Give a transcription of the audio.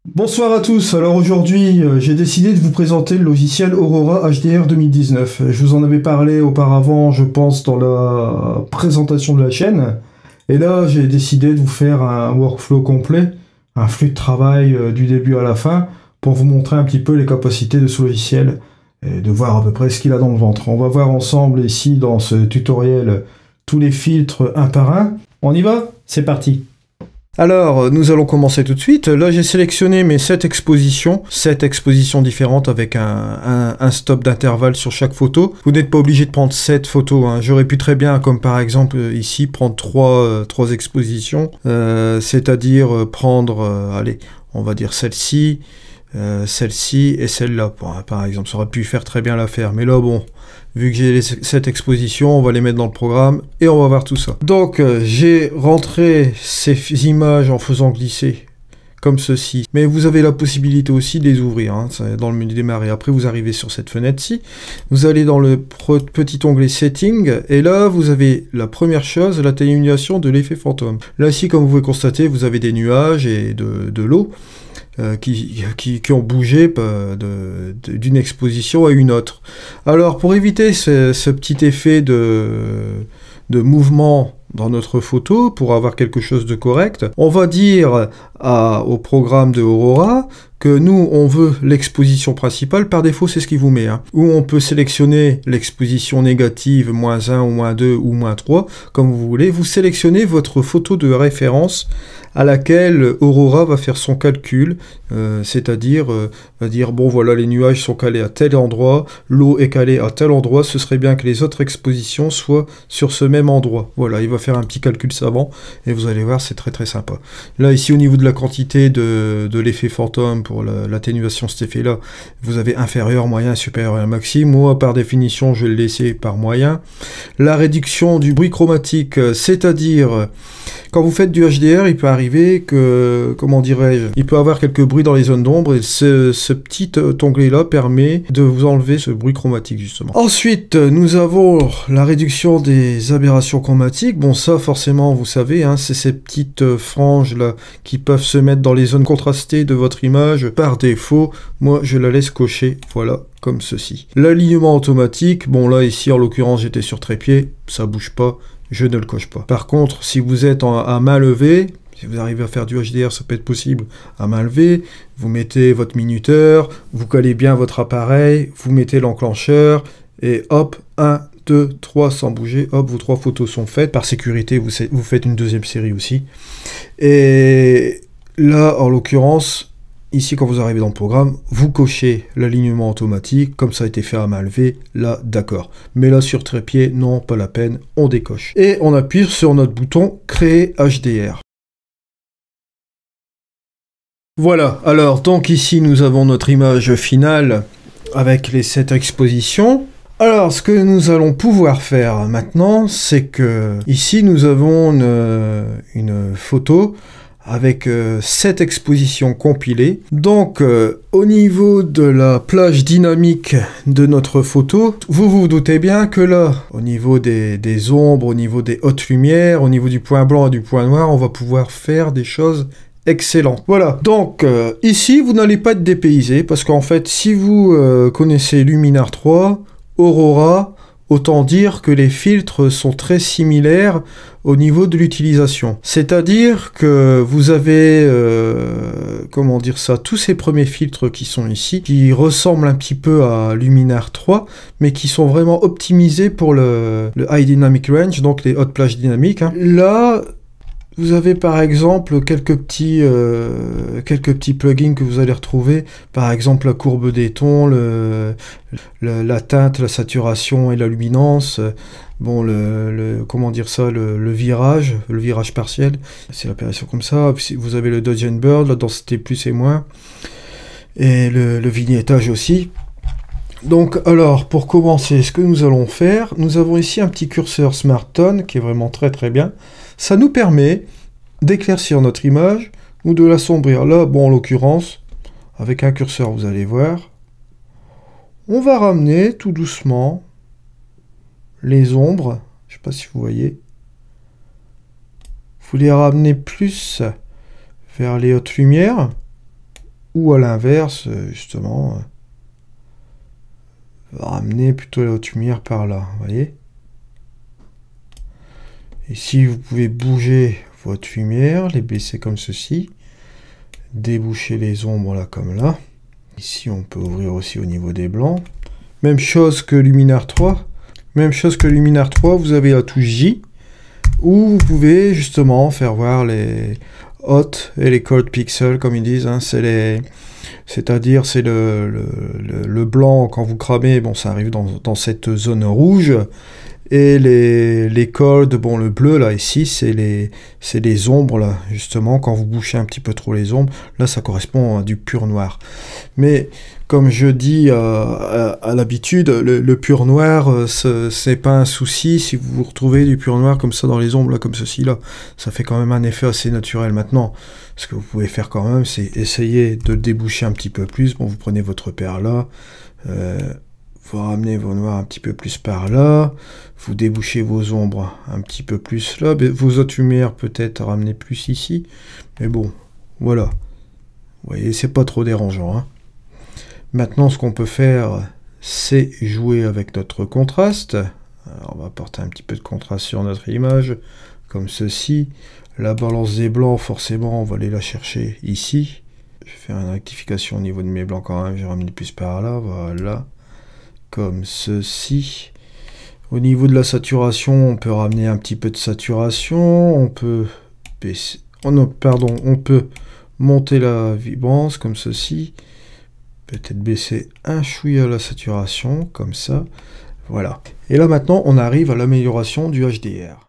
Bonsoir à tous, alors aujourd'hui j'ai décidé de vous présenter le logiciel Aurora HDR 2019. Je vous en avais parlé auparavant, je pense, dans la présentation de la chaîne. Et là j'ai décidé de vous faire un workflow complet, un flux de travail du début à la fin, pour vous montrer un petit peu les capacités de ce logiciel et de voir à peu près ce qu'il a dans le ventre. On va voir ensemble ici dans ce tutoriel tous les filtres un par un. On y va? C'est parti! Alors, nous allons commencer tout de suite. Là, j'ai sélectionné mes 7 expositions différentes avec un stop d'intervalle sur chaque photo. Vous n'êtes pas obligé de prendre 7 photos, hein. J'aurais pu très bien, comme par exemple ici, prendre 3 expositions, c'est-à-dire prendre, allez, on va dire celle-ci, celle-ci et celle-là, par exemple. Ça aurait pu faire très bien l'affaire, mais là, bon... Vu que j'ai cette exposition, on va les mettre dans le programme et on va voir tout ça. Donc, j'ai rentré ces images en faisant glisser comme ceci. Mais vous avez la possibilité aussi de les ouvrir, hein, dans le menu démarrer. Après, vous arrivez sur cette fenêtre-ci. Vous allez dans le petit onglet Settings. Et là, vous avez la première chose, l'atténuation de l'effet fantôme. Là, ici, comme vous pouvez constater, vous avez des nuages et de l'eau. Qui ont bougé d'une exposition à une autre. Alors, pour éviter ce petit effet de mouvement dans notre photo, pour avoir quelque chose de correct, on va dire au programme de Aurora que nous, on veut l'exposition principale. Par défaut, c'est ce qu'il vous met, hein, où on peut sélectionner l'exposition négative, -1 ou -2 ou -3, comme vous voulez. Vous sélectionnez votre photo de référence à laquelle Aurora va faire son calcul, c'est-à-dire va dire, bon voilà, les nuages sont calés à tel endroit, l'eau est calée à tel endroit, ce serait bien que les autres expositions soient sur ce même endroit. Voilà, il va faire un petit calcul savant, et vous allez voir, c'est très très sympa. Là, ici, au niveau de la quantité de l'effet fantôme, pour l'atténuation de cet effet-là, vous avez inférieur, moyen, supérieur et maximum. Moi, par définition, je vais le laisser par moyen. La réduction du bruit chromatique, c'est-à-dire... Quand vous faites du HDR, il peut arriver que, comment dirais-je, il peut avoir quelques bruits dans les zones d'ombre, et ce petit onglet-là permet de vous enlever ce bruit chromatique, justement. Ensuite, nous avons la réduction des aberrations chromatiques. Bon, ça, forcément, vous savez, hein, c'est ces petites franges-là qui peuvent se mettre dans les zones contrastées de votre image. Par défaut, moi, je la laisse cocher, voilà, comme ceci. L'alignement automatique, bon, là, ici, en l'occurrence, j'étais sur trépied, ça bouge pas. Je ne le coche pas. Par contre, si vous êtes à main levée, si vous arrivez à faire du HDR, ça peut être possible à main levée, vous mettez votre minuteur, vous collez bien votre appareil, vous mettez l'enclencheur, et hop, 1, 2, 3 sans bouger, hop, vos 3 photos sont faites. Par sécurité, vous faites une deuxième série aussi. Et là, en l'occurrence... Ici, quand vous arrivez dans le programme, vous cochez l'alignement automatique, comme ça a été fait à main levée, là, d'accord. Mais là, sur trépied, non, pas la peine, on décoche. Et on appuie sur notre bouton « Créer HDR ». Voilà, alors, donc ici, nous avons notre image finale avec les 7 expositions. Alors, ce que nous allons pouvoir faire maintenant, c'est que, ici, nous avons une photo avec 7 expositions compilées. Donc, au niveau de la plage dynamique de notre photo, vous vous doutez bien que là, au niveau des ombres, au niveau des hautes lumières, au niveau du point blanc et du point noir, on va pouvoir faire des choses excellentes. Voilà, donc ici, vous n'allez pas être dépaysé, parce qu'en fait, si vous connaissez Luminar 3, Aurora... Autant dire que les filtres sont très similaires au niveau de l'utilisation. C'est-à-dire que vous avez, comment dire ça, tous ces premiers filtres qui sont ici, qui ressemblent un petit peu à Luminar 3, mais qui sont vraiment optimisés pour le High Dynamic Range, donc les hautes plages dynamiques, hein. Là... Vous avez par exemple quelques petits plugins que vous allez retrouver, par exemple la courbe des tons, la teinte, la saturation et la luminance, bon, comment dire ça, le virage partiel, c'est l'apparition comme ça. Vous avez le dodge and burn, la densité plus et moins, et le vignettage aussi. Donc, alors, pour commencer, ce que nous allons faire, nous avons ici un petit curseur Smart Tone qui est vraiment très très bien. Ça nous permet d'éclaircir notre image ou de l'assombrir. Là, bon, en l'occurrence, avec un curseur, vous allez voir, on va ramener tout doucement les ombres. Je ne sais pas si vous voyez. Vous les ramenez plus vers les hautes lumières. ou à l'inverse, justement, ramener plutôt la haute lumière par là, vous voyez. Ici, vous pouvez bouger votre lumière, les baisser comme ceci, déboucher les ombres là comme là. Ici, on peut ouvrir aussi au niveau des blancs. Même chose que Luminar 3. Même chose que Luminar 3, vous avez la touche J, où vous pouvez justement faire voir les hot et les cold pixels, comme ils disent. Hein. C'est-à-dire, c'est le blanc, quand vous cramez, bon, ça arrive dans cette zone rouge. Et les cold, bon, le bleu, là, ici, c'est les ombres, là, justement, quand vous bouchez un petit peu trop les ombres, là, ça correspond à du pur noir. Mais, comme je dis à l'habitude, le pur noir, c'est pas un souci si vous vous retrouvez du pur noir comme ça dans les ombres, là, comme ceci, là. Ça fait quand même un effet assez naturel. Maintenant, ce que vous pouvez faire quand même, c'est essayer de le déboucher un petit peu plus. Bon, vous prenez votre paire là, vous ramenez vos noirs un petit peu plus par là, vous débouchez vos ombres un petit peu plus là, vos autres lumières peut-être ramener plus ici, mais bon, voilà. Vous voyez, c'est pas trop dérangeant. Hein. Maintenant, ce qu'on peut faire, c'est jouer avec notre contraste. Alors, on va apporter un petit peu de contraste sur notre image, comme ceci. La balance des blancs, forcément, on va aller la chercher ici. Je vais faire une rectification au niveau de mes blancs quand même, je vais ramener plus par là, voilà. Comme ceci. Au niveau de la saturation, on peut ramener un petit peu de saturation, on peut baisser, oh non, pardon, on peut monter la vibrance comme ceci, peut-être baisser un chouïa la saturation, comme ça, voilà. Et là maintenant, on arrive à l'amélioration du HDR.